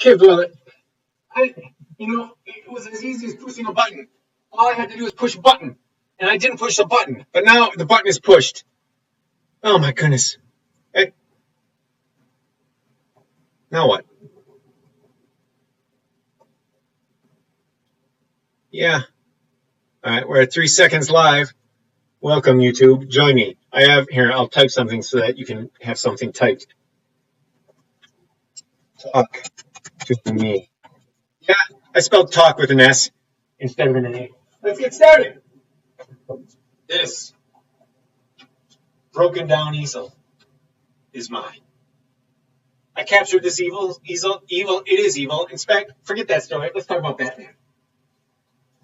Okay, brother. It was as easy as pushing a button. All I had to do was push a button, and I didn't push the button. But now the button is pushed. Oh my goodness. Hey, now what? Yeah. All right, we're at 3 seconds live. Welcome, YouTube. Join me. I'll type something so that you can have something typed. Talk to me. Yeah, I spelled talk with an S instead of an A. Let's get started. This broken down easel is mine. I captured this evil. It is evil. Forget that story. Let's talk about Batman.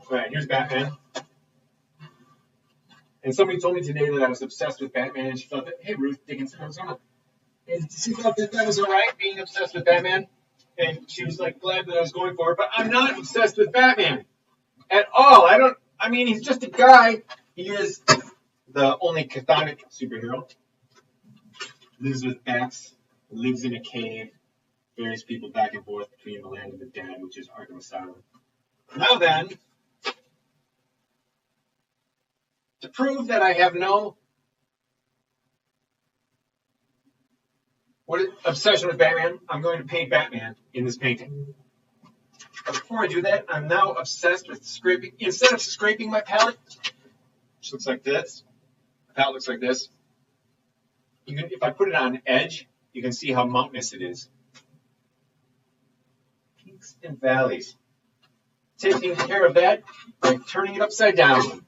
All right, here's Batman. And somebody told me today that I was obsessed with Batman, and she thought that, hey, Ruth Dickinson, what's going on? And she thought that was all right, being obsessed with Batman. And she was like glad that I was going for it. But I'm not obsessed with Batman at all. He's just a guy. He is the only chthonic superhero. Lives with bats, lives in a cave, various people back and forth between the land of the dead, which is Arkham Asylum. Now then, to prove that I have no obsession with Batman, I'm going to paint Batman in this painting. But before I do that, I'm now obsessed with scraping. Instead of scraping my palette, which looks like this, the palette looks like this. If I put it on edge, you can see how mountainous it is. Peaks and valleys. Taking care of that by turning it upside down.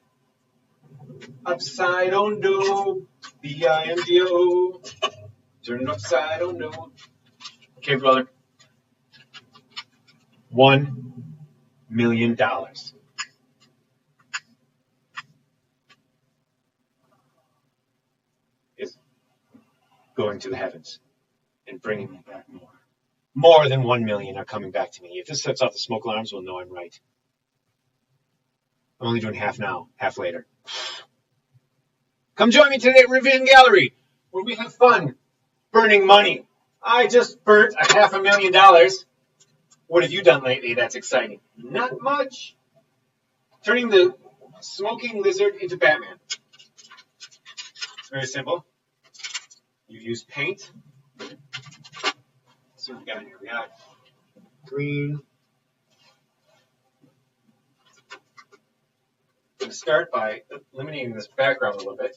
Upside on do, B-I-M-D-O. Turn it upside on do. Okay, brother. $1 million. Is going to the heavens and bringing me back more. More than 1 million are coming back to me. If this sets off the smoke alarms, we'll know I'm right. I'm only doing half now, half later. Come join me today at ReVision Gallery, where we have fun burning money. I just burnt $500,000. What have you done lately that's exciting? Not much. Turning the smoking lizard into Batman. It's very simple. You use paint. Let's see what we got here. We got green. I'm going to start by eliminating this background a little bit.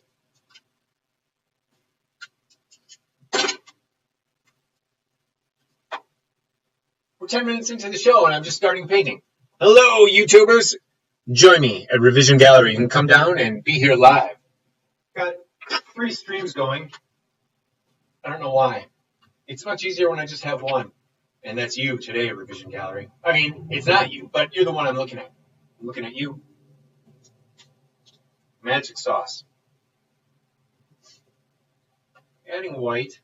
We're 10 minutes into the show and I'm just starting painting. Hello, YouTubers. Join me at ReVision Gallery. You can come down and be here live. Got 3 streams going. I don't know why. It's much easier when I just have one. And that's you today at ReVision Gallery. I mean, it's not you, but you're the one I'm looking at. I'm looking at you. Magic sauce. Adding white,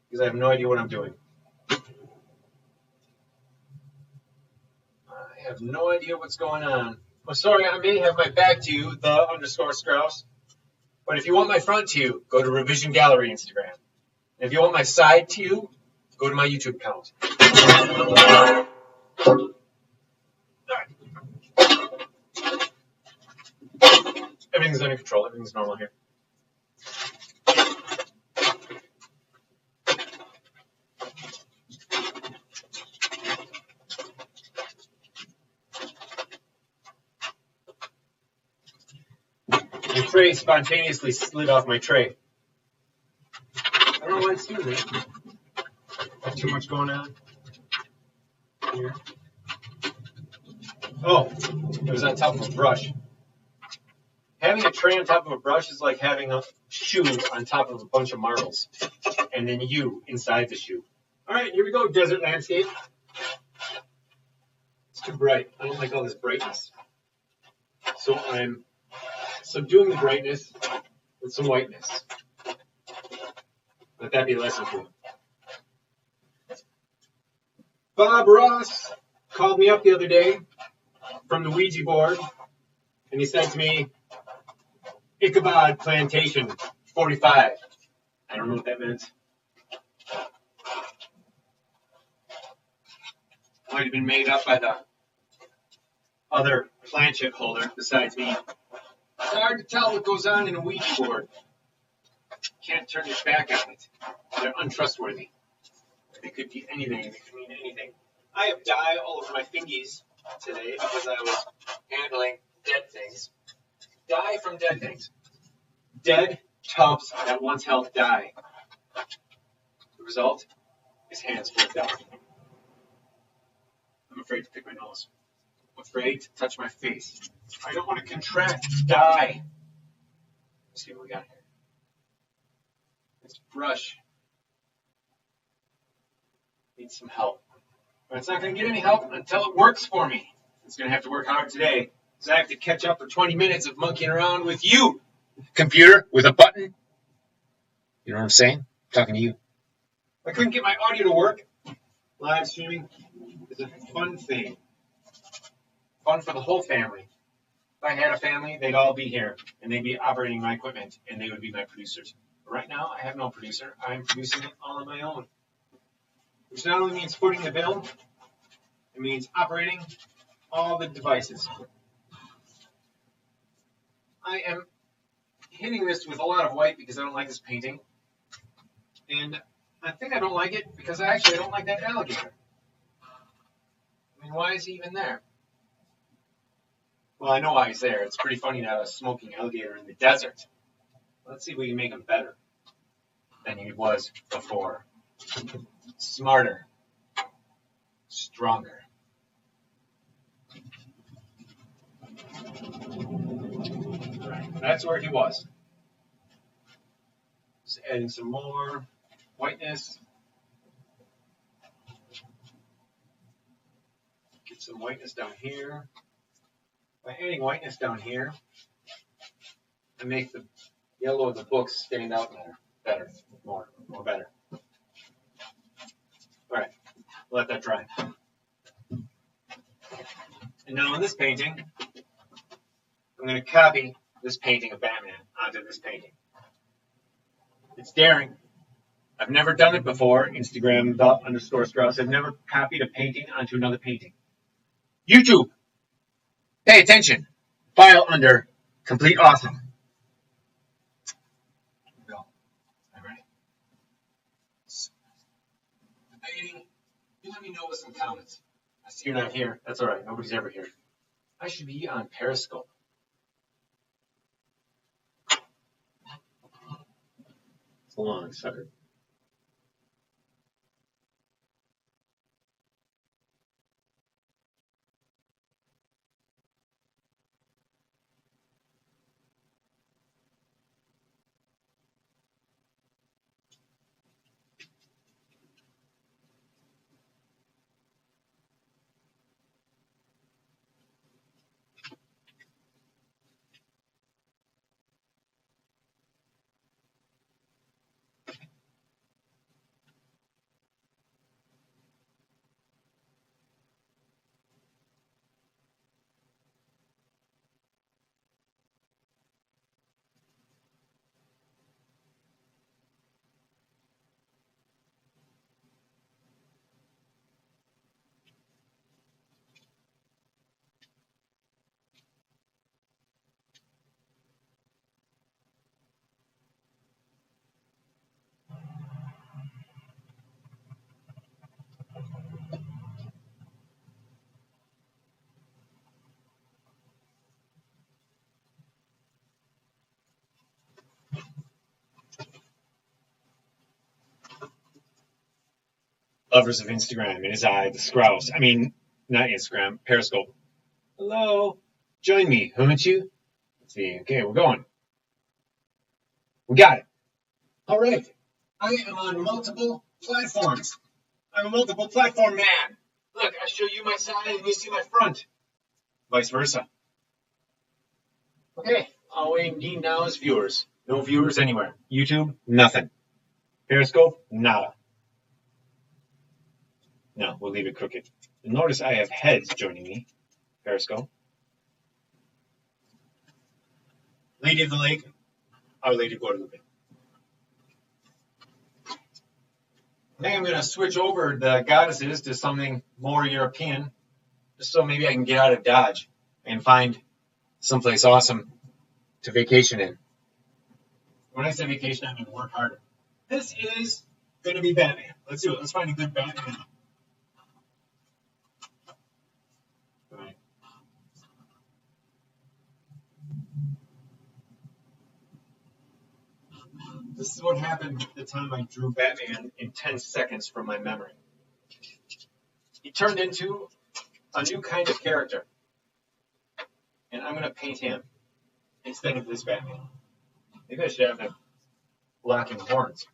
because I have no idea what I'm doing. I have no idea what's going on. Well, sorry, I may have my back to you, _Strauss. But if you want my front to you, go to ReVision Gallery Instagram. And if you want my side to you, go to my YouTube account. Everything's under control. Everything's normal here. The tray spontaneously slid off my tray. I don't know why it's doing that. Too much going on here. Oh, it was on top of a brush. Having a tray on top of a brush is like having a shoe on top of a bunch of marbles. And then you inside the shoe. All right, here we go, desert landscape. It's too bright. I don't like all this brightness. So I'm subduing the brightness with some whiteness. Let that be a lesson for you. Bob Ross called me up the other day from the Ouija board, and he said to me, Ichabod Plantation 45. I don't know what that meant. Might have been made up by the other planchette holder besides me. It's hard to tell what goes on in a Ouija board. Can't turn your back on it. They're untrustworthy. They could be anything. They could mean anything. I have dye all over my fingies today because I was handling dead things. Dye from dead things. Dead tubs that once held dye. The result is hands full of dye. I'm afraid to pick my nose. I'm afraid to touch my face. I don't want to contract dye. Let's see what we got here. This brush needs some help. But it's not going to get any help until it works for me. It's going to have to work hard today. Because I have to catch up for 20 minutes of monkeying around with you, computer, with a button. You know what I'm saying? I'm talking to you. I couldn't get my audio to work. Live streaming is a fun thing. Fun for the whole family. If I had a family, they'd all be here. And they'd be operating my equipment. And they would be my producers. But right now, I have no producer. I'm producing it all on my own. Which not only means footing the bill, it means operating all the devices. I am hitting this with a lot of white because I don't like this painting. And I think I don't like it because I don't like that alligator. I mean, why is he even there? Well, I know why he's there. It's pretty funny to have a smoking alligator in the desert. Let's see if we can make him better than he was before. Smarter. Stronger. Right, that's where he was. Just adding some more whiteness. Get some whiteness down here. By adding whiteness down here, I make the yellow of the books stand out better, more better. All right, let that dry. And now in this painting, I'm going to copy this painting of Batman onto this painting. It's daring. I've never done it before. Instagram _Strauss. I've never copied a painting onto another painting. YouTube, pay attention. File under complete awesome. Here we go. All right. Painting. You let me know with some comments. I see you're not here. That's all right. Nobody's ever here. I should be on Periscope. So long, sucker. Lovers of Instagram in his eye, the Scrouse. I mean, not Instagram, Periscope. Hello. Join me, won't you? Let's see. Okay, we're going. We got it. All right. I am on multiple platforms. I'm a multiple platform man. Look, I show you my side and you see my front. Vice versa. Okay. All we need now is viewers. No viewers anywhere. YouTube, nothing. Periscope, nada. No, we'll leave it crooked. Notice I have heads joining me. Periscope. Lady of the Lake, Our Lady of Guadalupe. I think I'm going to switch over the goddesses to something more European, just so maybe I can get out of Dodge and find someplace awesome to vacation in. When I say vacation, I mean work harder. This is going to be Batman. Let's do it. Let's find a good Batman. All right. This is what happened the time I drew Batman in 10 seconds from my memory. He turned into a new kind of character. And I'm going to paint him instead of this Batman. Maybe I should have him black and horns.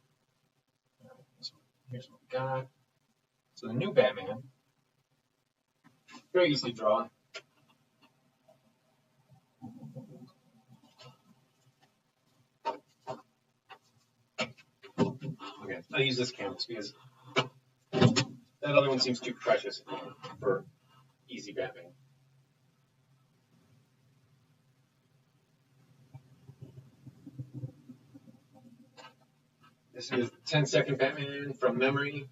Here's what we got. So the new Batman, very easily drawn. Okay, I'll use this canvas because that other one seems too precious for easy Batman. This is 10-second Batman from memory.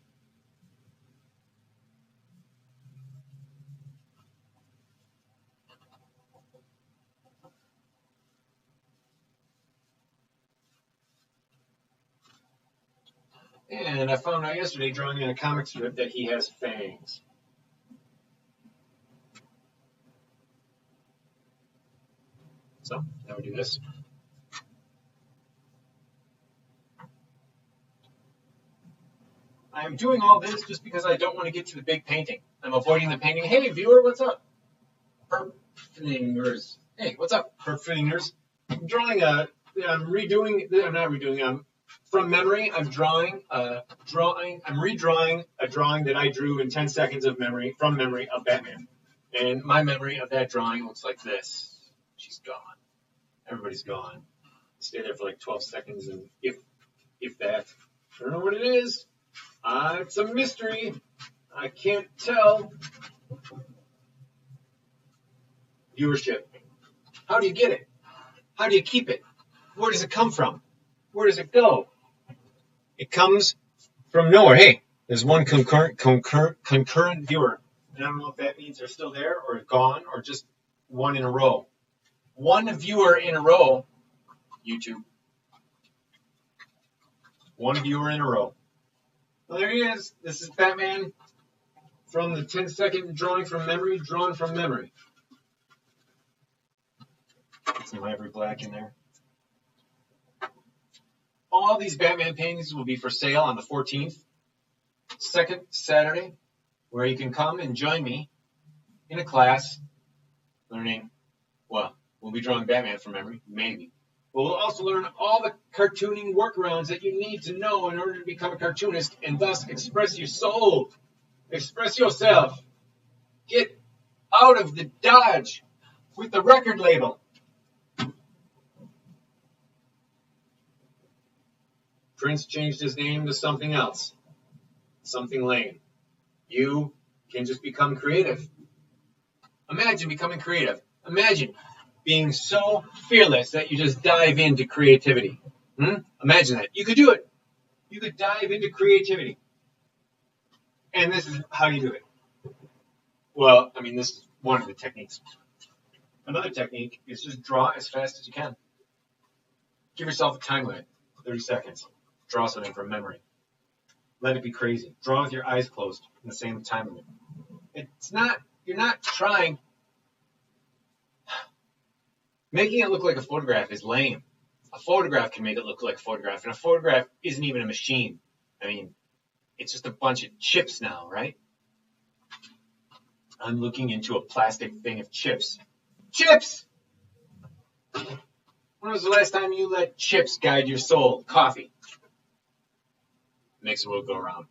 And I found out yesterday, drawing in a comic strip, that he has fangs. So, now we do this. I'm doing all this just because I don't want to get to the big painting. I'm avoiding the painting. Hey, viewer, what's up? Perfingers. Hey, what's up, Perfingers? I'm drawing I'm not redoing, from memory, I'm redrawing a drawing that I drew in 10 seconds of memory, from memory of Batman. And my memory of that drawing looks like this. She's gone. Everybody's gone. Stay there for like 12 seconds, and if that, I don't know what it is. It's a mystery. I can't tell. Viewership. How do you get it? How do you keep it? Where does it come from? Where does it go? It comes from nowhere. Hey, there's one concurrent viewer. And I don't know if that means they're still there or gone or just one in a row. One viewer in a row, YouTube. One viewer in a row. Well, there he is. This is Batman from the 10-second drawing from memory, drawn from memory. Get some ivory black in there. All these Batman paintings will be for sale on the 14th, second Saturday, where you can come and join me in a class learning, well, we'll be drawing Batman from memory, maybe. But we'll also learn all the cartooning workarounds that you need to know in order to become a cartoonist and thus express your soul. Express yourself. Get out of the Dodge with the record label. Prince changed his name to something else. Something lame. You can just become creative. Imagine becoming creative. Imagine being so fearless that you just dive into creativity. Imagine that. You could do it. You could dive into creativity. And this is how you do it. Well, I mean, this is one of the techniques. Another technique is just draw as fast as you can. Give yourself a time limit, 30 seconds. Draw something from memory. Let it be crazy. Draw with your eyes closed in the same time limit. You're not trying. Making it look like a photograph is lame. A photograph can make it look like a photograph, and a photograph isn't even a machine. I mean, it's just a bunch of chips now, right? I'm looking into a plastic thing of chips. Chips! When was the last time you let chips guide your soul? Coffee. Makes the world go around.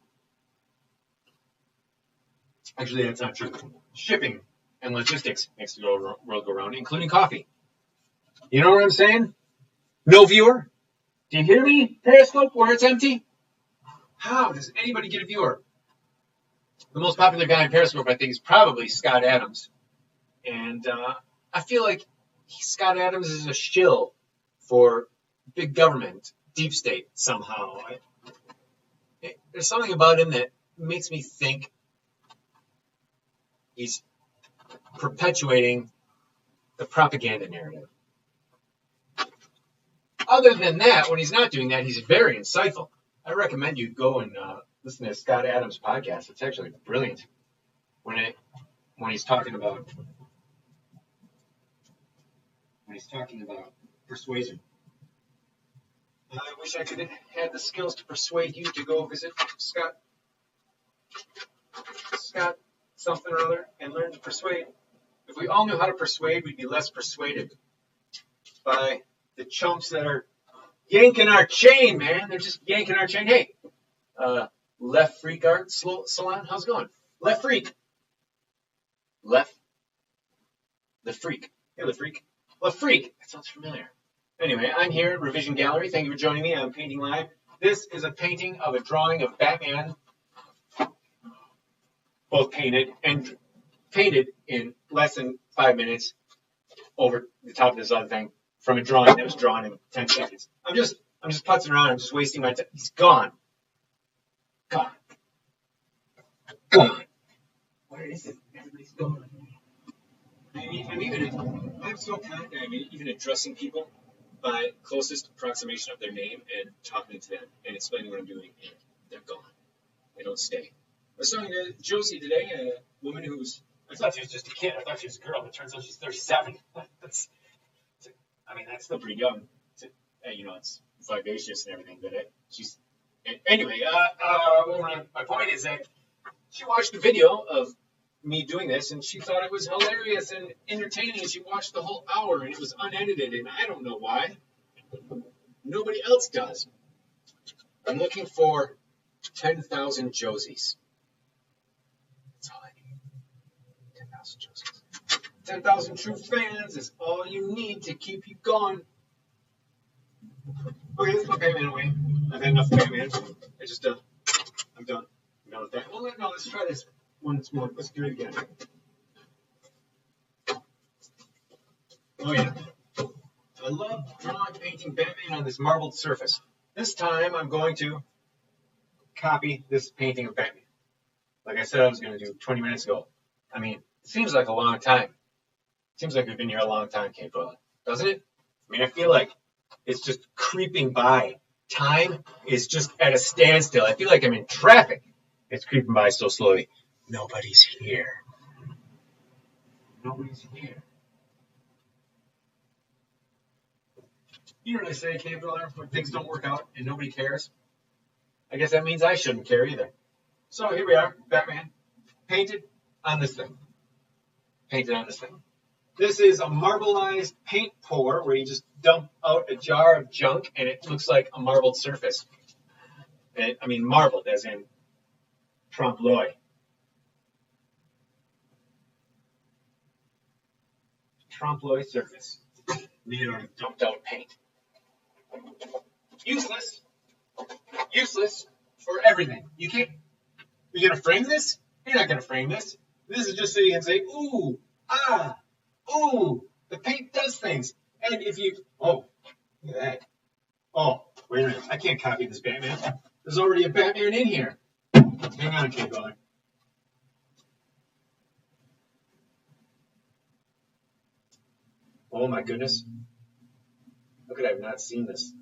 Actually, that's not true. Shipping and logistics makes the world go around, including coffee. You know what I'm saying? No viewer? Do you hear me? Periscope where it's empty? How does anybody get a viewer? The most popular guy in Periscope, I think, is probably Scott Adams. And I feel like Scott Adams is a shill for big government, deep state, somehow. There's something about him that makes me think he's perpetuating the propaganda narrative. Other than that, when he's not doing that, he's very insightful. I recommend you go and listen to Scott Adams' podcast. It's actually brilliant when he's talking about persuasion. I wish I could have had the skills to persuade you to go visit Scott something or other and learn to persuade. If we all knew how to persuade, we'd be less persuaded by the chumps that are yanking our chain, man. They're just yanking our chain. Hey, Left Freak Art Salon, how's it going? Left Freak. Left the Freak. Hey, Left Freak. Left Freak. That sounds familiar. Anyway, I'm here at ReVision Gallery. Thank you for joining me. I'm painting live. This is a painting of a drawing of Batman, both painted in less than 5 minutes over the top of this other thing from a drawing that was drawn in 10 seconds. I'm just putzing around. I'm just wasting my time. He's gone. Gone. Where is it? Everybody's gone. I'm so confident I'm even addressing people by closest approximation of their name and talking to them and explaining what I'm doing, and they're gone. They don't stay. I was talking to Josie today, a woman I thought she was just a kid. I thought she was a girl, but it turns out she's 37. That's still pretty young. It's vivacious and everything, but anyway, my point is that she watched a video of me doing this, and she thought it was hilarious and entertaining, and she watched the whole hour, and it was unedited, and I don't know why. Nobody else does. I'm looking for 10,000 Josies. That's all I need. 10,000 Josies. 10,000 true fans is all you need to keep you going. Okay, let's put Batman away. I've had enough Batman. I'm done. I'm done with that. Well, no, let's try this once more. Let's do it again. Oh, yeah. I love drawing, painting Batman on this marbled surface. This time, I'm going to copy this painting of Batman. Like I said I was going to do 20 minutes ago. I mean, it seems like a long time. It seems like we've been here a long time, Kate Brother. Doesn't it? I mean, I feel like it's just creeping by. Time is just at a standstill. I feel like I'm in traffic. It's creeping by so slowly. Nobody's here. Nobody's here. You know what I say, Kate Brother, when things don't work out and nobody cares? I guess that means I shouldn't care either. So here we are, Batman, painted on this thing. Painted on this thing. This is a marbleized paint pour where you just dump out a jar of junk and it looks like a marbled surface. Marbled as in trompe l'oeil. Trompe l'oeil surface made out of dumped out paint. Useless for everything. You're going to frame this? You're not going to frame this. This is just so you can say, ooh, ah, ooh, the paint does things. And if you, look at that. Oh, wait a minute. I can't copy this Batman. There's already a Batman in here. Hang on, Kate Brother. Oh my goodness. How could I have not seen this?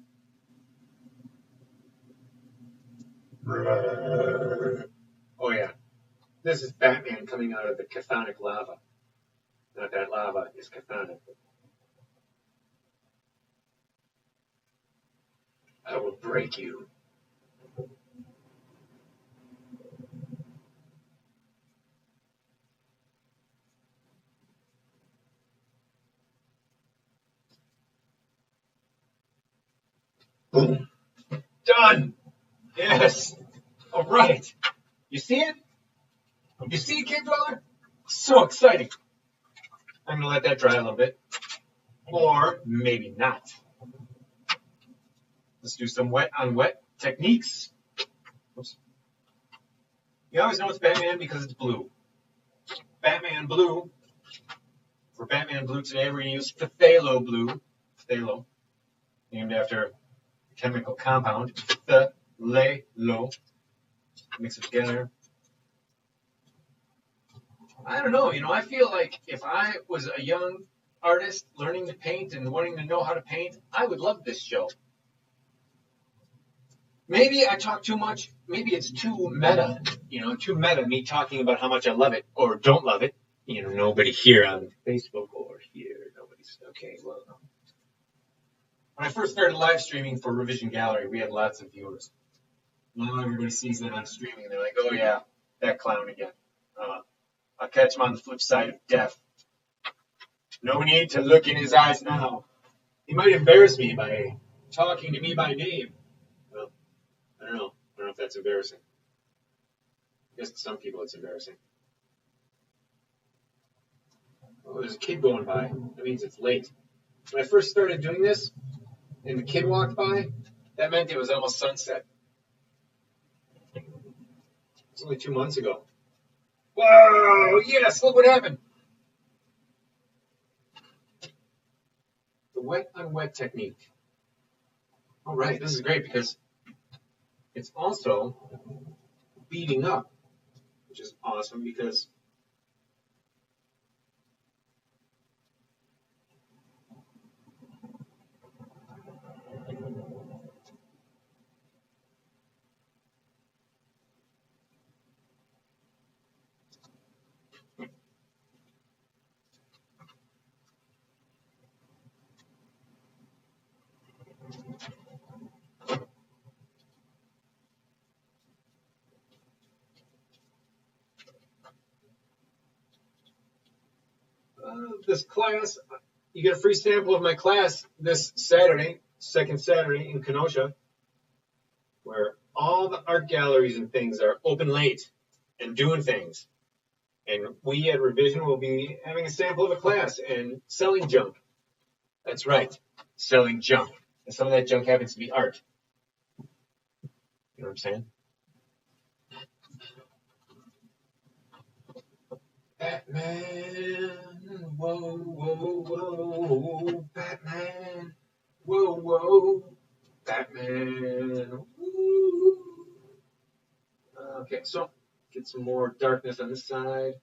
Oh yeah. This is Batman coming out of the chthonic lava. Not that lava is chthonic. I will break you. Boom. Done. Yes. All right. You see it? You see it, Kid Brother? So exciting. I'm going to let that dry a little bit. Or maybe not. Let's do some wet on wet techniques. Oops. You always know it's Batman because it's blue. Batman blue. For Batman blue today, we're going to use phthalo blue. Phthalo. Named after a chemical compound. Phthalo. Mix it together. I don't know, I feel like if I was a young artist learning to paint and wanting to know how to paint, I would love this show. Maybe I talk too much. Maybe it's too meta, too meta, me talking about how much I love it or don't love it. Nobody here on Facebook or here. Nobody's, okay, well. When I first started live streaming for ReVision Gallery, we had lots of viewers. Now everybody sees that I'm streaming and they're like, oh yeah, that clown again. I'll catch him on the flip side of death. No need to look in his eyes now. He might embarrass me by talking to me by name. Well, I don't know. I don't know if that's embarrassing. I guess to some people it's embarrassing. Oh, there's a kid going by. That means it's late. When I first started doing this, and the kid walked by, that meant it was almost sunset. It's only 2 months ago. Whoa! Yes, look what happened. The wet on wet technique. All right, this is great because it's also beading up, which is awesome because this class, you get a free sample of my class this Saturday, second Saturday in Kenosha, where all the art galleries and things are open late and doing things. And we at ReVision will be having a sample of a class and selling junk. That's right, selling junk. And some of that junk happens to be art. You know what I'm saying? Batman, whoa, whoa, whoa, Batman, whoa, whoa, Batman, woo. Okay, so get some more darkness on this side.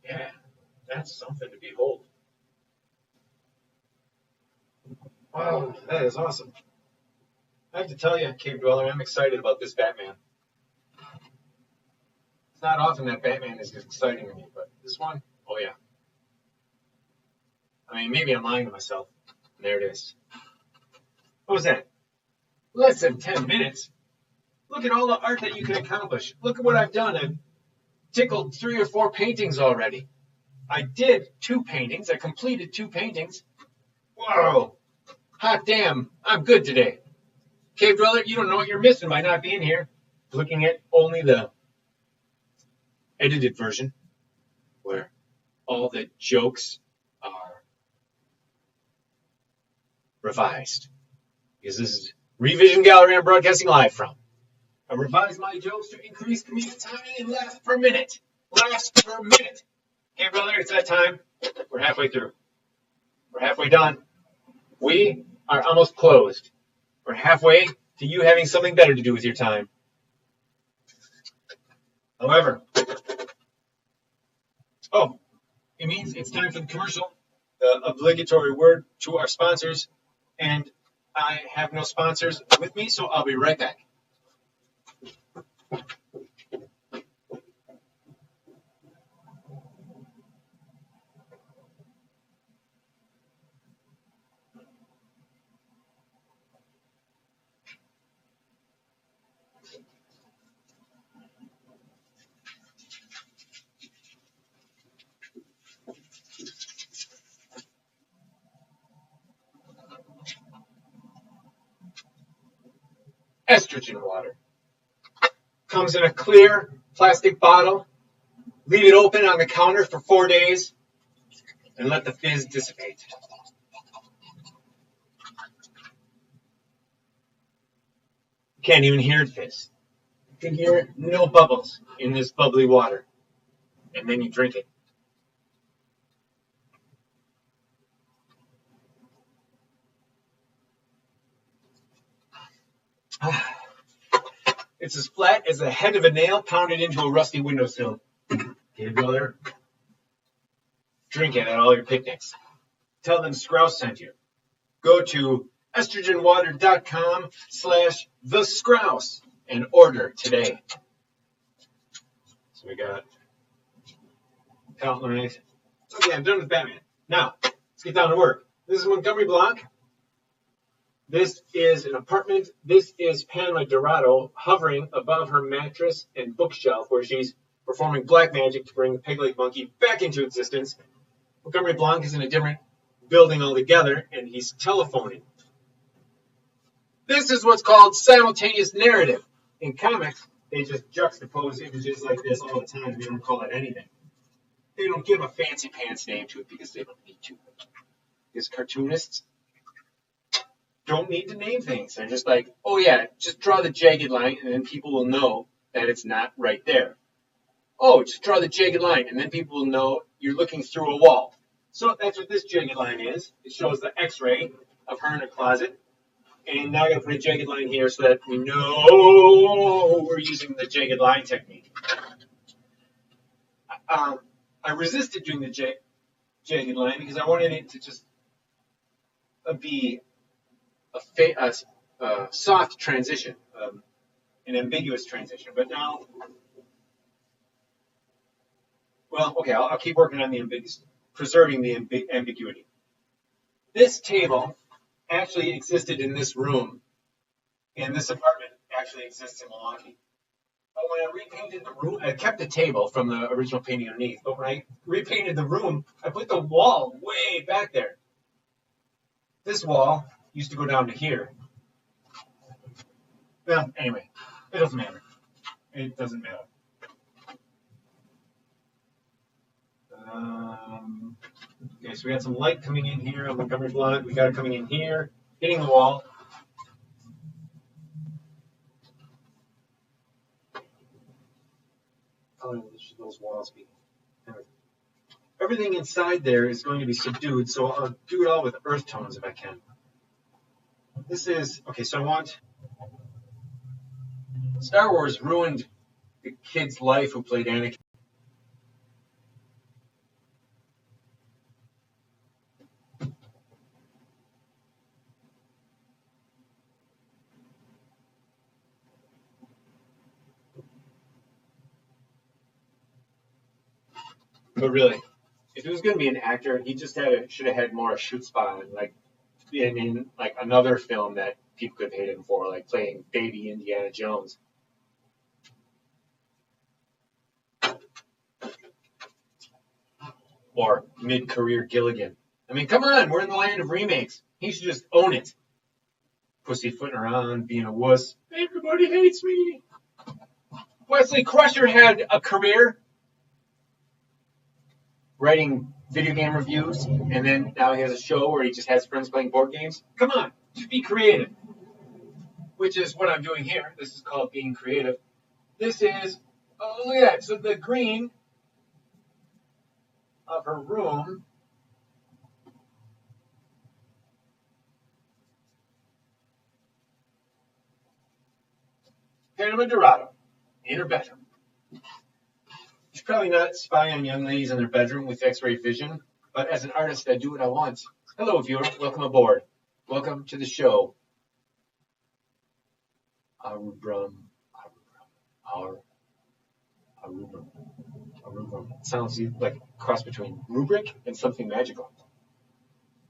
Yeah, that's something to behold. Wow, that is awesome. I have to tell you, Cave Dweller, I'm excited about this Batman. It's not often that Batman is exciting to me, but this one, oh yeah. I mean, maybe I'm lying to myself. There it is. What was that? Less than 10 minutes. Look at all the art that you can accomplish. Look at what I've done. I've tickled 3 or 4 paintings already. I did 2 paintings. I completed 2 paintings. Whoa. Hot damn. I'm good today. Cave Dweller, you don't know what you're missing by not being here. Looking at only the edited version where all the jokes are revised. Because this is ReVision Gallery I'm broadcasting live from. I revised my jokes to increase comedic timing and laughs per minute. Laughs per minute. Okay, brother, it's that time. We're halfway through. We're halfway done. We are almost closed. We're halfway to you having something better to do with your time. However, it means it's time for the commercial, the obligatory word to our sponsors, and I have no sponsors with me, so I'll be right back. Estrogen water. Comes in a clear plastic bottle. Leave it open on the counter for 4 days and let the fizz dissipate. . Can't even hear this. You can hear no bubbles in this bubbly water. And then you drink it. It's as flat as the head of a nail pounded into a rusty windowsill. Okay, brother. Drink it at all your picnics. Tell them Scrouse sent you. Go to estrogenwater.com/thescrouse and order today. So we got palette knife. Okay, I'm done with Batman. Now, let's get down to work. This is Montgomery Block. This is an apartment. This is Pamela Dorado hovering above her mattress and bookshelf where she's performing black magic to bring the pig-leg monkey back into existence. Montgomery Blanc is in a different building altogether, and he's telephoning. This is what's called simultaneous narrative. In comics, they just juxtapose images like this all the time. They don't call it anything. They don't give a fancy pants name to it because they don't need to. Because cartoonists don't need to name things. They're just like, oh yeah, just draw the jagged line, and then people will know that it's not right there. Oh, just draw the jagged line, and then people will know you're looking through a wall. So that's what this jagged line is. It shows the X-ray of her in a closet. And now I'm going to put a jagged line here so that we know we're using the jagged line technique. I resisted doing the jagged line because I wanted it to just be a soft transition, an ambiguous transition. But now, well, okay, I'll keep working on the preserving the ambiguity. This table actually existed in this room, and this apartment actually exists in Milwaukee. But when I repainted the room, I kept the table from the original painting underneath, but when I repainted the room, I put the wall way back there. This wall used to go down to here. Well, anyway, it doesn't matter. It doesn't matter. Okay, so we got some light coming in here on Montgomery Blunt. We got it coming in here, hitting the wall. How should those walls be? Everything inside there is going to be subdued, so I'll do it all with earth tones if I can. This is, okay, so I want, Star Wars ruined the kid's life who played Anakin. But really, if he was going to be an actor, he just should have had more chutzpah, like in like another film that people could hate him for, like playing baby Indiana Jones. Or mid-career Gilligan. I mean, come on, we're in the land of remakes. He should just own it. Pussyfooting around, being a wuss. Everybody hates me. Wesley Crusher had a career writing video game reviews, and then now he has a show where he just has friends playing board games. Come on, just be creative. Which is what I'm doing here. This is called being creative. This is, oh, look at that. So the green of her room Panama Dorado in her bedroom. You should probably not spy on young ladies in their bedroom with X-ray vision, but as an artist, I do what I want. Hello, viewer. Welcome aboard. Welcome to the show. Arubrum. Sounds like a cross between rubric and something magical.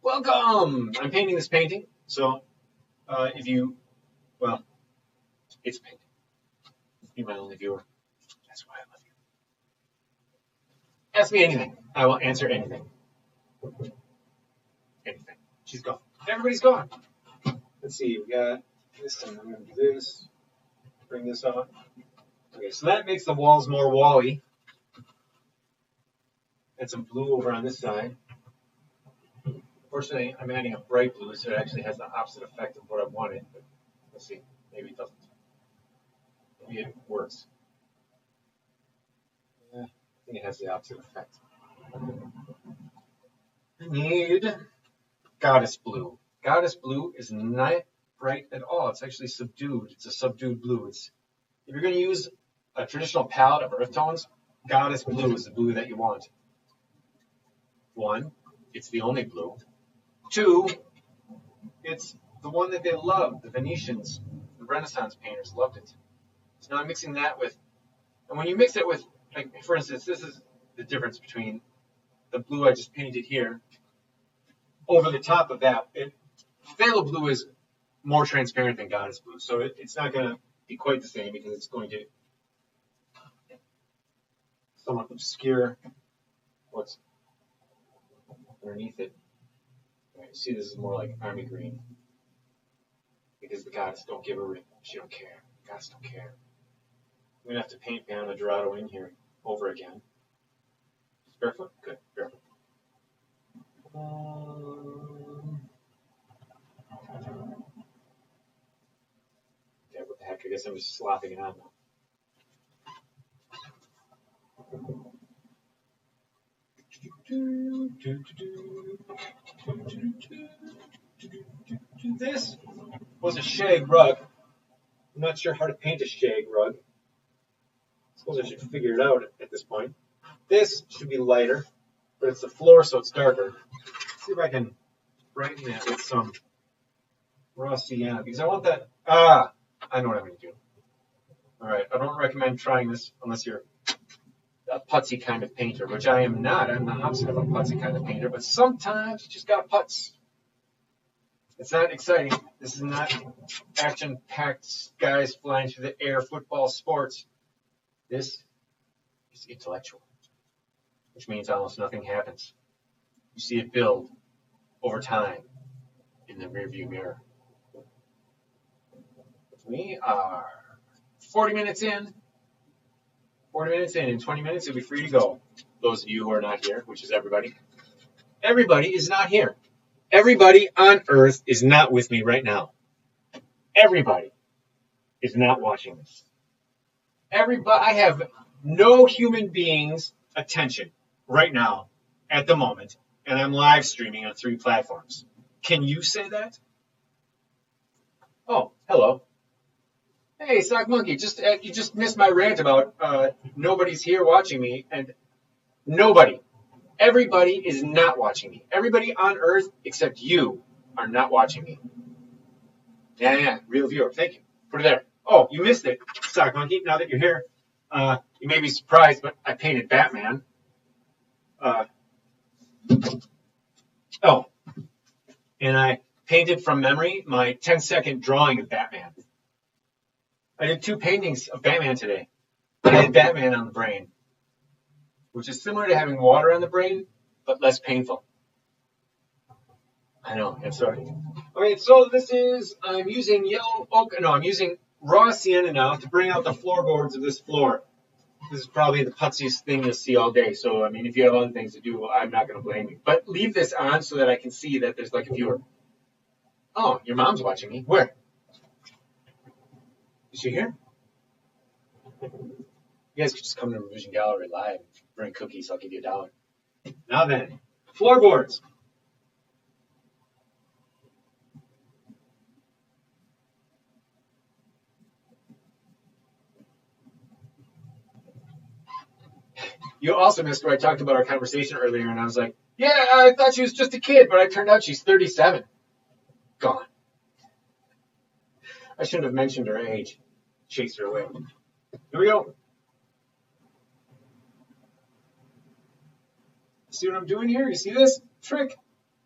Welcome! I'm painting this painting, so well, it's a painting. Be my only viewer. That's why I love you. Ask me anything. I will answer anything. Anything. She's gone. Everybody's gone. Let's see. We got this, and I'm going to do this. Bring this on. Okay, so that makes the walls more wally. And some blue over on this side. Fortunately, I'm adding a bright blue, so it actually has the opposite effect of what I wanted. But let's see. Maybe it doesn't. Maybe it works. Yeah, I think it has the opposite effect. I need Goddess Blue. Goddess Blue is not bright at all. It's actually subdued. It's a subdued blue. If you're going to use a traditional palette of earth tones, Goddess Blue is the blue that you want. 1, it's the only blue. 2, it's the one that they loved. The Venetians, the Renaissance painters loved it. So now I'm mixing that with, and when you mix it with, like for instance, this is the difference between the blue I just painted here over the top of that. Phthalo blue is more transparent than Goddess Blue, so it's not going to be quite the same because it's going to somewhat obscure what's underneath it. Right, see, this is more like army green because the goddess don't give a rip. She don't care. The goddess don't care. I'm gonna have to paint Piano Dorado in here over again. Barefoot? Good. Barefoot. Yeah, what the heck? I guess I'm just slapping it on now. This was a shag rug. I'm not sure how to paint a shag rug. I suppose I should figure it out at this point. This should be lighter, but it's the floor, so it's darker. Let's see if I can brighten that with some raw sienna, because I want that. I know what I'm going to do. All right, I don't recommend trying this unless you're a putsy kind of painter, which I am not. I'm the opposite of a putsy kind of painter, but sometimes you just got putz. It's not exciting. This is not action-packed guys flying through the air football sports. This is intellectual, which means almost nothing happens. You see it build over time in the rearview mirror. We are 40 minutes in. 40 minutes in. In 20 minutes, you'll be free to go. Those of you who are not here, which is everybody. Everybody is not here. Everybody on Earth is not with me right now. Everybody is not watching this. I have no human being's attention right now at the moment, and I'm live streaming on 3 platforms. Can you say that? Oh, hello. Hey, Sock Monkey, you just missed my rant about nobody's here watching me, and everybody is not watching me. Everybody on Earth except you are not watching me. Yeah, real viewer. Thank you. Put it there. Oh, you missed it, Sock Monkey. Now that you're here, you may be surprised, but I painted Batman. And I painted from memory my 10-second drawing of Batman. I did 2 paintings of Batman today. I had Batman on the brain, which is similar to having water on the brain, but less painful. I know, I'm sorry. Okay, so I'm using yellow ochre. No, I'm using raw sienna now to bring out the floorboards of this floor. This is probably the putziest thing you'll see all day. So, I mean, if you have other things to do, I'm not going to blame you. But leave this on so that I can see that there's like a viewer. Oh, your mom's watching me. Where? Is she here? You guys could just come to ReVision Gallery live and bring cookies. I'll give you $1. Now then, floorboards. You also missed where I talked about our conversation earlier, and I was like, yeah, I thought she was just a kid, but it turned out she's 37. Gone. I shouldn't have mentioned her age. Chased her away. Here we go. See what I'm doing here? You see this trick?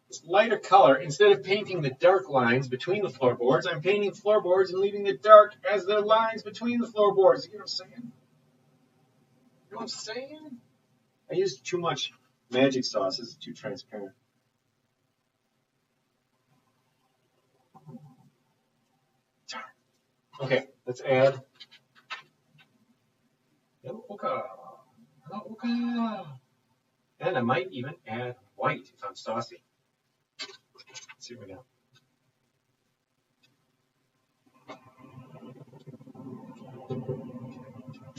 This lighter color, instead of painting the dark lines between the floorboards, I'm painting floorboards and leaving the dark as the lines between the floorboards. You know what I'm saying? You know what I'm saying? I used too much magic sauce. This is too transparent. Okay, let's add yellow ochre. Yellow ochre. And I might even add white if I'm saucy. Let's see what we got.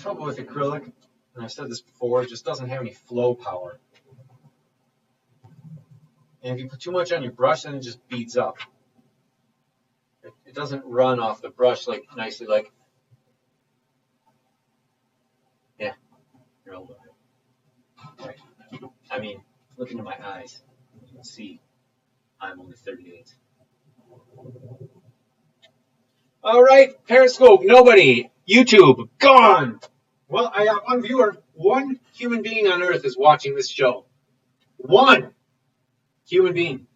trouble with acrylic, and I've said this before, it just doesn't have any flow power. And if you put too much on your brush, then it just beads up. It doesn't run off the brush like nicely, like, yeah, you're old. Right. I mean, look into my eyes. You can see I'm only 38. All right, Periscope, nobody. YouTube, gone. Well, I got one viewer. One human being on Earth is watching this show. One human being.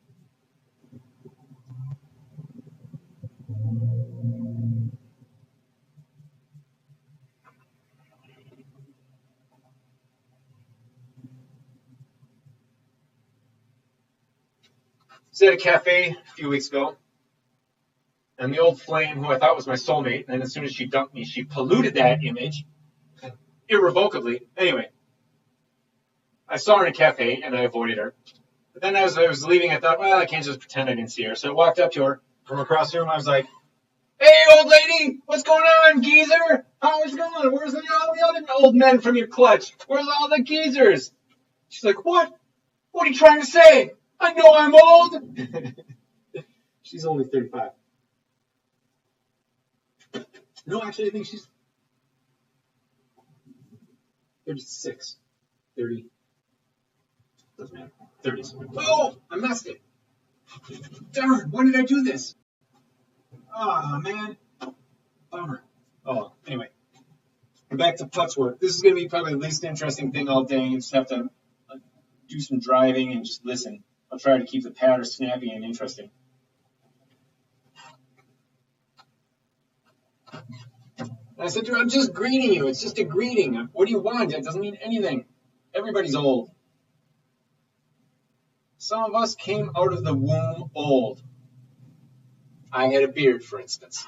I was at a cafe a few weeks ago, and the old flame, who I thought was my soulmate, and as soon as she dumped me, she polluted that image irrevocably. Anyway, I saw her in a cafe, and I avoided her. But then as I was leaving, I thought, well, I can't just pretend I didn't see her. So I walked up to her from across the room. I was like, hey, old lady, what's going on, geezer? How's it going? Where's all the other old men from your clutch? Where's all the geezers? She's like, what? What are you trying to say? I know I'm old. She's only 35. No, actually, I think she's 36. 30. Doesn't matter. 30s. Oh, I messed it. Darn, when did I do this? Ah, man. Bummer. Oh, anyway. Back to putz work. This is going to be probably the least interesting thing all day. You just have to do some driving and just listen. I'll try to keep the pattern snappy and interesting. I said to her, I'm just greeting you. It's just a greeting. What do you want? It doesn't mean anything. Everybody's old. Some of us came out of the womb old. I had a beard, for instance.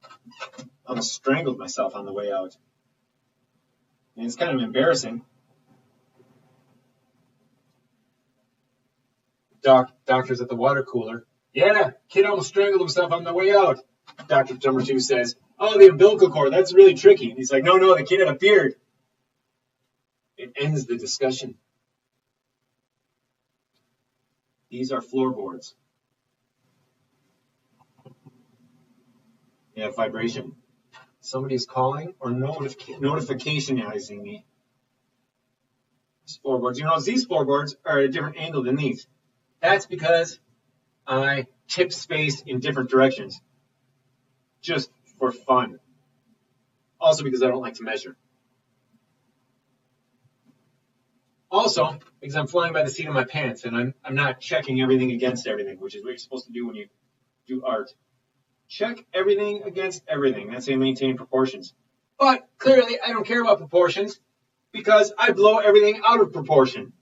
I almost strangled myself on the way out. And it's kind of embarrassing. Doctor's at the water cooler. Yeah, kid almost strangled himself on the way out. Doctor number 2 says, oh, the umbilical cord, that's really tricky. And he's like, no, the kid had a beard. It ends the discussion. These are floorboards. They have vibration. Somebody's calling or notificationizing me. These floorboards. You know, these floorboards are at a different angle than these. That's because I tip space in different directions. Just for fun. Also because I don't like to measure. Also, because I'm flying by the seat of my pants and I'm not checking everything against everything, which is what you're supposed to do when you do art. Check everything against everything. That's how you maintain proportions. But clearly, I don't care about proportions because I blow everything out of proportion.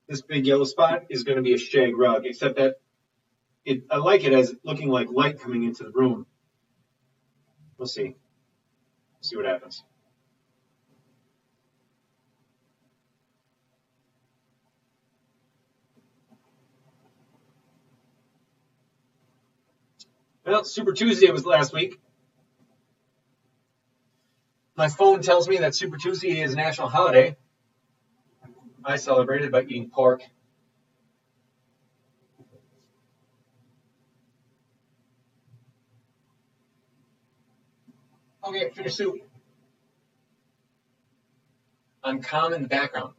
This big yellow spot is going to be a shag rug, except that I like it as looking like light coming into the room. We'll see. See what happens. Well, Super Tuesday was last week. My phone tells me that Super Tuesday is a national holiday. I celebrated by eating pork. Okay, finish soup. I'm calm in the background.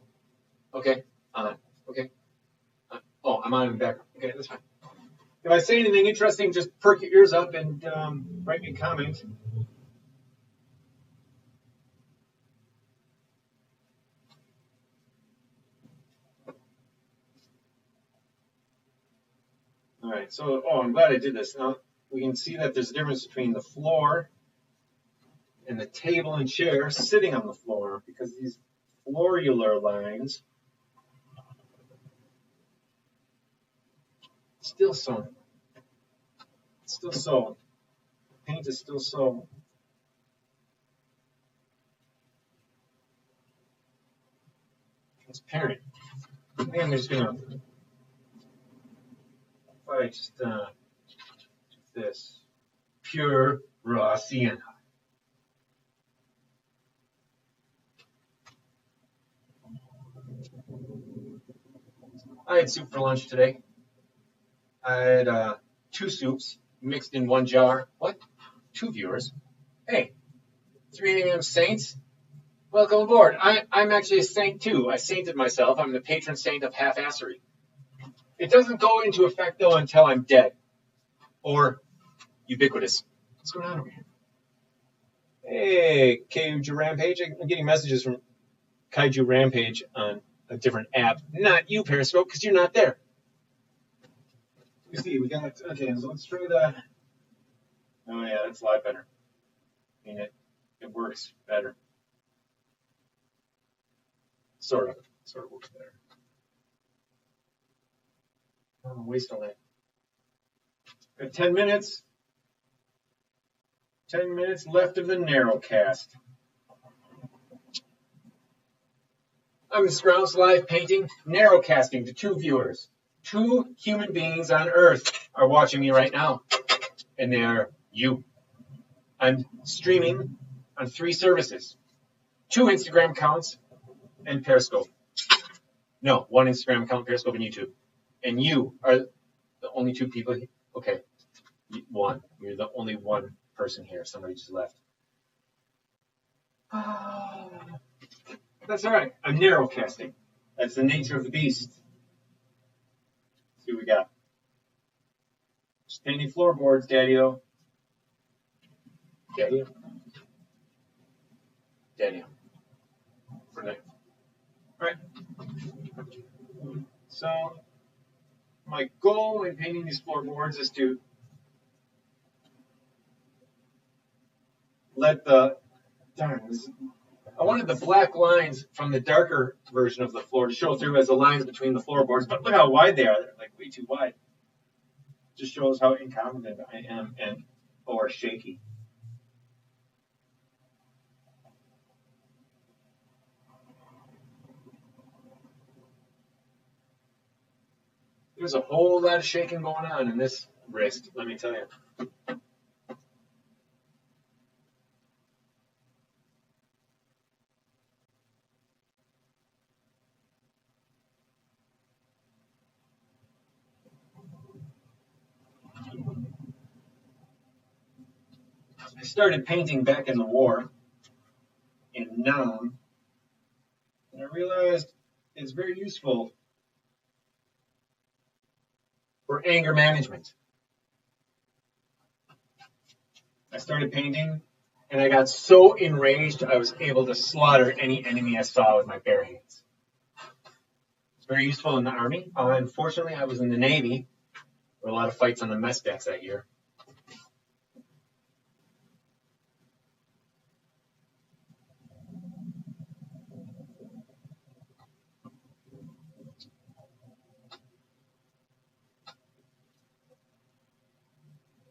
Okay, on. Okay. Oh, I'm on in the background. Okay, that's fine. If I say anything interesting, just perk your ears up and write me a comment. All right, so, I'm glad I did this. Now, we can see that there's a difference between the floor and the table and chair sitting on the floor because these florular lines still sewn. It's still sewn. Paint is still sewn. transparent. I think I'm just gonna, if I just do this, pure raw sienna. I had soup for lunch today. I had 2 soups mixed in 1 jar. What? 2 viewers? Hey, 3 a.m. saints? Welcome aboard. I'm actually a saint too. I sainted myself. I'm the patron saint of half-assery. It doesn't go into effect though until I'm dead. Or ubiquitous. What's going on over here? Hey, Kaiju Rampage. I'm getting messages from Kaiju Rampage on a different app. Not you, Periscope, because you're not there. You see, we got, okay, so let's try the, oh yeah, that's a lot better. I mean, it works better. Sort of works better. I don't want to waste all that. Got 10 minutes. 10 minutes left of the narrowcast. I'm the Scrounce Live painting, narrowcasting to 2 viewers. 2 human beings on Earth are watching me right now. And they are you. I'm streaming on 3 services. 2 Instagram accounts and Periscope. No, 1 Instagram account, Periscope, and YouTube. And you are the only 2 people here. Okay, 1. You're the only 1 person here. Somebody just left. That's all right. I'm narrowcasting. That's the nature of the beast. Let's see what we got. Just painting floorboards, Daddy-o. Daddy-o. Daddy-o. For now. All right. So my goal in painting these floorboards is to let the, I wanted the black lines from the darker version of the floor to show through as the lines between the floorboards, but look how wide they are. They're like way too wide. Just shows how incompetent I am and or shaky. There's a whole lot of shaking going on in this wrist, let me tell you. I started painting back in the war in Nam, and I realized it's very useful for anger management. I started painting, and I got so enraged I was able to slaughter any enemy I saw with my bare hands. It's very useful in the Army. Unfortunately, I was in the Navy. There were a lot of fights on the mess decks that year.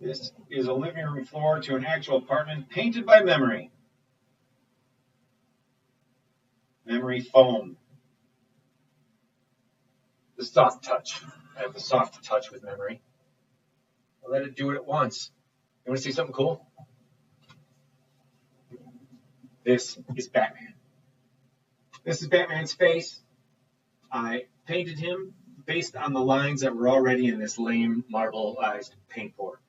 This is a living room floor to an actual apartment painted by memory. Memory foam. The soft touch. I have the soft touch with memory. I'll let it do it at once. You want to see something cool? This is Batman. This is Batman's face. I painted him based on the lines that were already in this lame marbleized paint pour.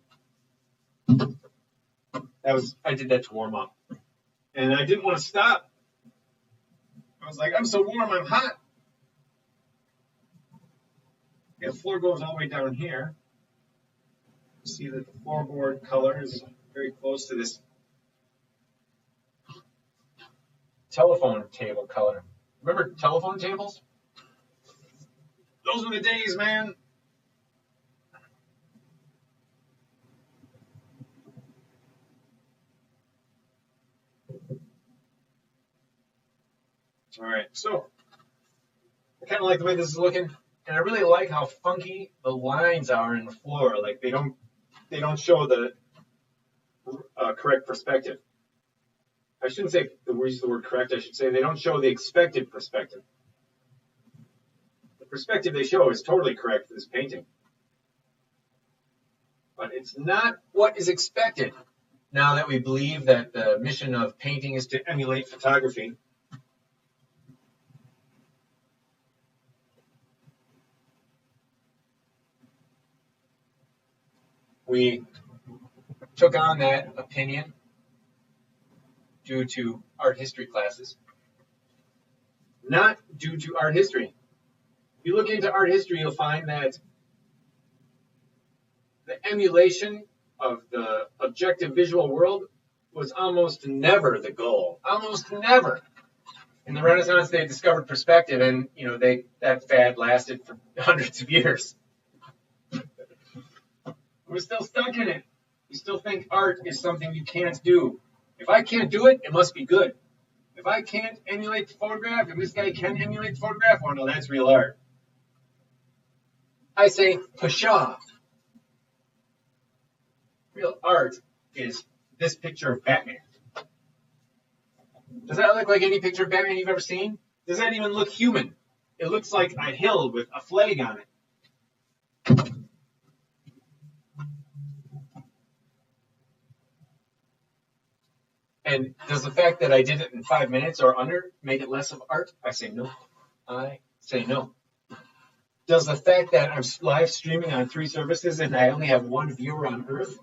I did that to warm up. And I didn't want to stop. I was like, I'm so warm, I'm hot. The floor goes all the way down here. You see that the floorboard color is very close to this telephone table color. Remember telephone tables? Those were the days, man. All right, so I kind of like the way this is looking, and I really like how funky the lines are in the floor. Like they don't show the correct perspective. I shouldn't say use the word correct. I should say they don't show the expected perspective. perspective they show is totally correct for this painting. But it's not what is expected now that we believe that the mission of painting is to emulate photography. We took on that opinion due to art history classes, not due to art history. If you look into art history, you'll find that the emulation of the objective visual world was almost never the goal. Almost never. In the Renaissance, they discovered perspective, and that fad lasted for hundreds of years. We're still stuck in it. We still think art is something you can't do. If I can't do it, it must be good. If I can't emulate the photograph, and this guy can emulate the photograph, well, no, that's real art. I say, pshaw. Real art is this picture of Batman. Does that look like any picture of Batman you've ever seen? Does that even look human? It looks like a hill with a flag on it. And does the fact that I did it in 5 minutes or under make it less of art? I say no. I say no. Does the fact that I'm live streaming on 3 services and I only have 1 viewer on Earth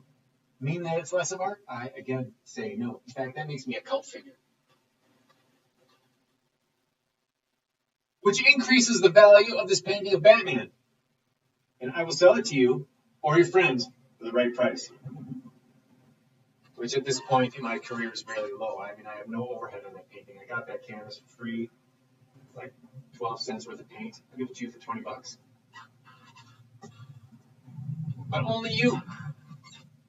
mean that it's less of art? I, again, say no. In fact, that makes me a cult figure. Which increases the value of this painting of Batman. And I will sell it to you or your friends for the right price. Which at this point in my career is really low. I mean, I have no overhead on that painting. I got that canvas for free, like 12 cents worth of paint. I'll give it to you for 20 bucks. But only you.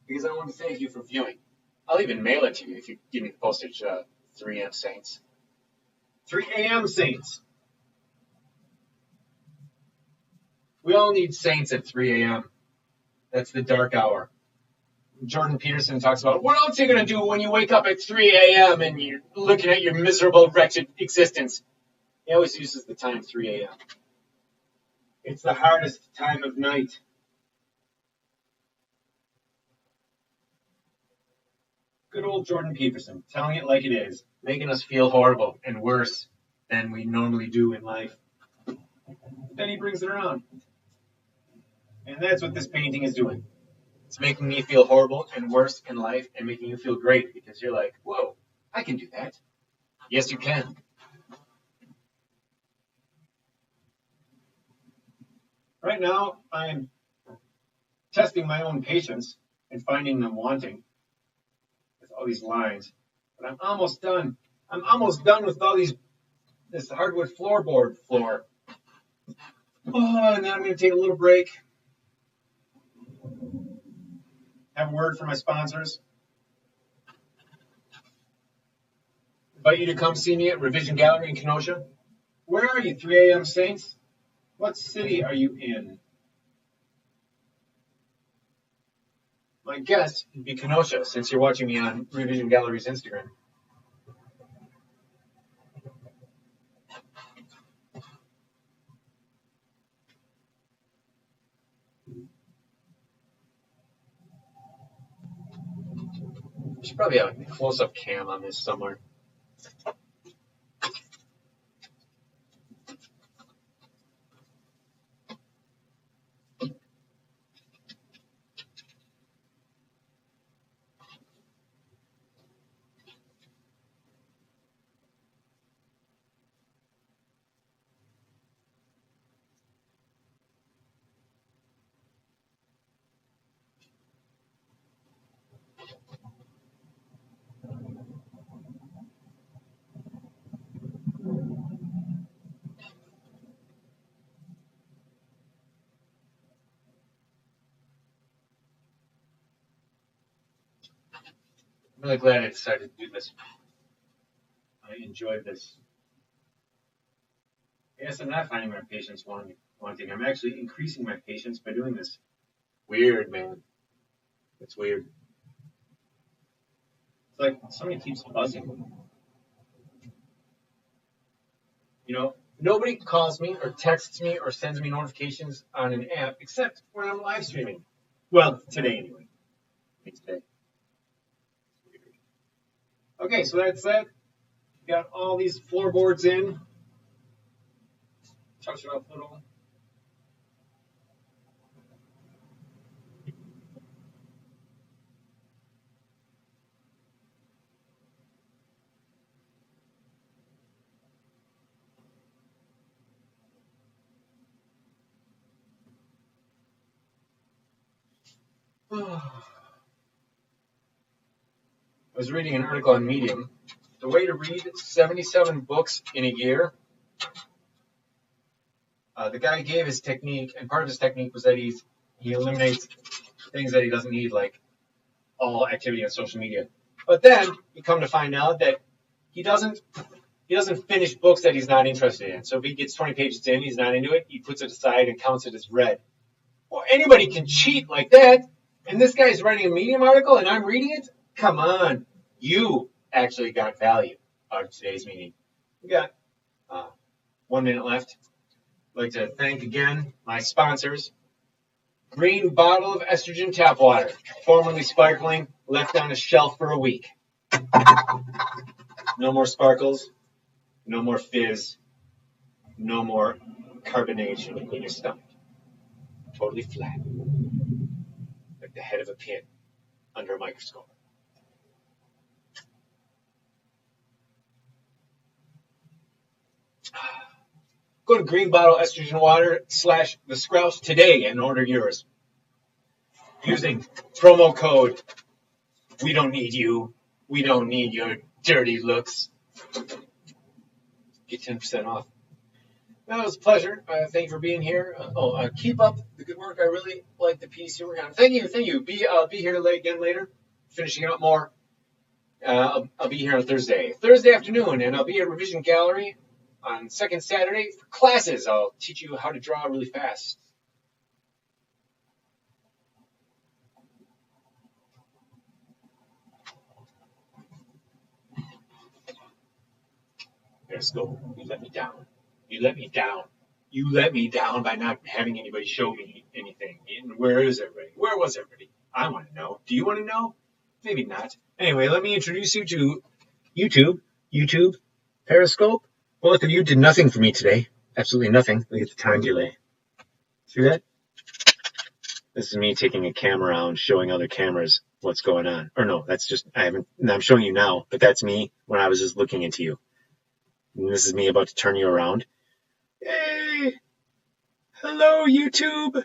Because I want to thank you for viewing. I'll even mail it to you if you give me the postage, 3 a.m. Saints. 3 a.m. Saints. We all need saints at 3 a.m. That's the dark hour. Jordan Peterson talks about, what else are you going to do when you wake up at 3 a.m. and you're looking at your miserable, wretched existence? He always uses the time 3 a.m. It's the hardest time of night. Good old Jordan Peterson, telling it like it is, making us feel horrible and worse than we normally do in life. Then he brings it around. And that's what this painting is doing. It's making me feel horrible and worse in life and making you feel great because you're like, whoa, I can do that. Yes, you can. Right now, I'm testing my own patience and finding them wanting with all these lines. But I'm almost done. I'm almost done with all this hardwood floor. Oh, and then I'm going to take a little break. Have a word for my sponsors. Invite you to come see me at ReVision Gallery in Kenosha. Where are you, 3 a.m. Saints? What city are you in? My guess would be Kenosha, since you're watching me on ReVision Gallery's Instagram. I should probably have a close-up cam on this somewhere. I'm really glad I decided to do this. I enjoyed this. Yes, I'm not finding my patience wanting. I'm actually increasing my patience by doing this. Weird, man. It's weird. It's like somebody keeps buzzing. Nobody calls me or texts me or sends me notifications on an app except when I'm live streaming. Well, today anyway. Today. Okay, so that's that. Got all these floorboards in. Touch it up a little. I was reading an article on Medium. The way to read 77 books in a year. The guy gave his technique, and part of his technique was that he eliminates things that he doesn't need, like all activity on social media. But then you come to find out that he doesn't finish books that he's not interested in. So if he gets 20 pages in, he's not into it, he puts it aside and counts it as read. Well, anybody can cheat like that. And this guy's writing a Medium article and I'm reading it? Come on. You actually got value out of today's meeting. We got 1 minute left. I'd like to thank again my sponsors. Green bottle of estrogen tap water, formerly sparkling, left on a shelf for a week. No more sparkles, no more fizz, no more carbonation in your stomach. Totally flat, like the head of a pin under a microscope. Go to Green Bottle Estrogen Water / The Scrouch today and order yours. Using promo code, we don't need you. We don't need your dirty looks. Get 10% off. That was a pleasure. Thank you for being here. Keep up the good work. I really like the piece you're working on. Thank you. I'll be here again later, finishing up more. I'll be here on Thursday afternoon, and I'll be at ReVision Gallery on second Saturday for classes. I'll teach you how to draw really fast. Let's go. You let me down. You let me down by not having anybody show me anything. And where is everybody? Where was everybody? I want to know. Do you want to know? Maybe not. Anyway, let me introduce you to YouTube, Periscope. Both of you did nothing for me today. Absolutely nothing. Look at the time delay. See that? This is me taking a camera around, showing other cameras what's going on. Or no, that's just, I'm showing you now, but that's me when I was just looking into you. And this is me about to turn you around. Hey! Hello, YouTube!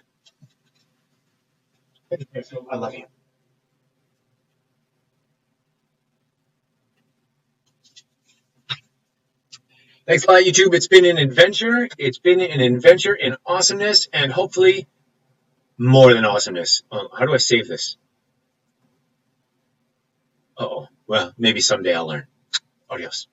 I love you. Thanks a lot, YouTube. It's been an adventure. It's been an adventure in awesomeness and hopefully more than awesomeness. How do I save this? Uh-oh. Well, maybe someday I'll learn. Adios.